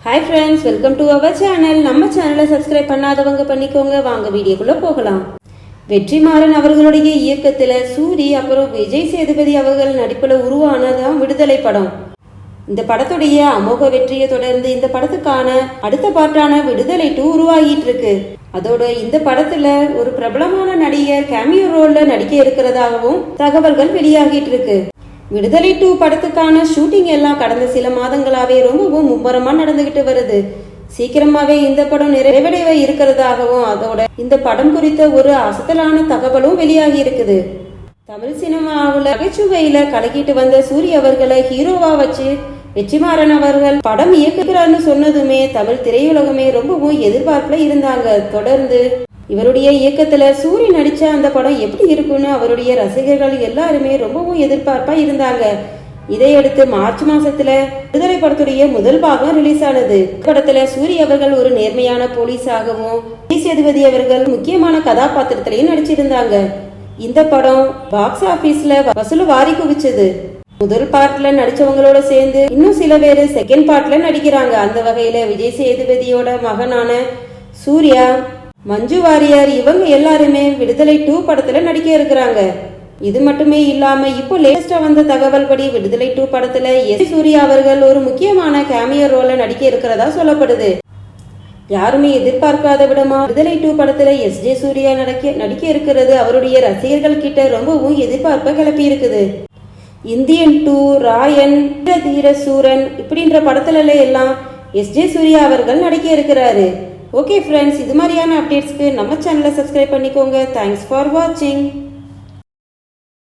Hi friends, welcome to our channel. நம்ம சேனலை subscribe பண்ணாதவங்க பண்ணிக்கோங்க. வாங்க வீடியோக்குள்ள போகலாம். வெற்றிமாறன் அவர்களுடைய இயக்கத்துல சூரி அப்புறம் விஜய் சேதுபதி அவர்கள் நடிப்புல உருவானதான் விடுதலை படம். இந்த படத்துடைய அமோக வெற்றியை தொடர்ந்து இந்த படத்துக்கான அடுத்த பாட்டான விடுதலை 2 உருவாகிட்டு இருக்கு. அதோட இந்த படத்துல ஒரு பிரபலமான நடிகர் கேமியோ ரோல்ல நடிக்க இருக்கிறதாகவும் தகவல்கள் வெளியாகிட்டு இருக்கு. விடுதலை 2 படத்துக்கான ஷூட்டிங் எல்லாம் கடந்த சில மாதங்களாவே ரொம்பவும் மும்முரமா நடந்துகிட்டு வருது. சீக்கிரமாவே இந்த படம் நிறைவடைய இருக்கிறதாகவும் அதோட இந்த படம் குறித்த ஒரு அசத்தலான தகவலும் வெளியாகி இருக்குது. தமிழ் சினிமாவுல நகைச்சுவையில கலக்கிட்டு வந்த சூரிய அவர்களை ஹீரோவா வச்சு வெற்றிமாறன் அவர்கள் படம் இயக்குகிறார்னு சொன்னதுமே தமிழ் திரையுலகமே ரொம்பவும் எதிர்பார்ப்புல இருந்தாங்க. தொடர்ந்து இவருடைய இயக்கத்துல சூரிய நடிச்ச அந்த படம் எப்படி இருக்குன்னு அவருடைய ரசிகர்கள் எல்லாருமே ரொம்பவும் எதிர்பார்ப்பா இருந்தாங்க. இதையடுத்து மார்ச் மாசத்துல விடுதலை படத்துடைய முதல் பாகம் ரிலீஸ் ஆனது. படத்துல சூரிய அவர்கள் ஒரு நேர்மையான போலீஸாகவும் விஜய் சேதுபதி அவர்கள் முக்கியமான கதாபாத்திரத்திலையும் நடிச்சிருந்தாங்க. இந்த படம் பாக்ஸ் ஆபீஸ்ல வசூல் வாரி குவிச்சது. முதல் பார்ட்ல நடிச்சவங்களோட சேர்ந்து இன்னும் சில பேரு செகண்ட் பார்ட்ல நடிக்கிறாங்க. அந்த வகையில விஜய் சேதுபதியோட மகனான சூர்யா, மஞ்சு வாரியர் இவங்க எல்லாருமே விடுதலை 2 படத்துல நடிக்க இருக்கிறாங்க. இது மட்டுமே இல்லாம இப்போ லேட்டஸ்டா வந்த தகவல் படி விடுதலை 2 படத்துல எஸ் சூர்யா அவர்கள் ஒரு முக்கியமான கேமியோ ரோல நடிக்க இருக்கிறதா சொல்லப்படுது. யாருமே எதிர்பார்க்காத விடமா விடுதலை 2 படத்துல எஸ்.ஜே. சூர்யா நடிக்க இருக்கிறது அவருடைய ரசிகர்கள் கிட்ட ரொம்பவும் எதிர்பார்ப்பை கிளப்பி இருக்குது. இந்தியன் 2, ராயன், தீர சூரன் இப்படின்ற படத்துல எல்லாம் எஸ்.ஜே. சூர்யா அவர்கள் நடிக்க இருக்கிறாரு. ஓகே ஃப்ரெண்ட்ஸ், இது மாதிரியான அப்டேட்ஸ்க்கு நம்ம சேனலை சப்ஸ்கிரைப் பண்ணிக்கோங்க. தேங்க்ஸ் ஃபார் வாட்சிங்.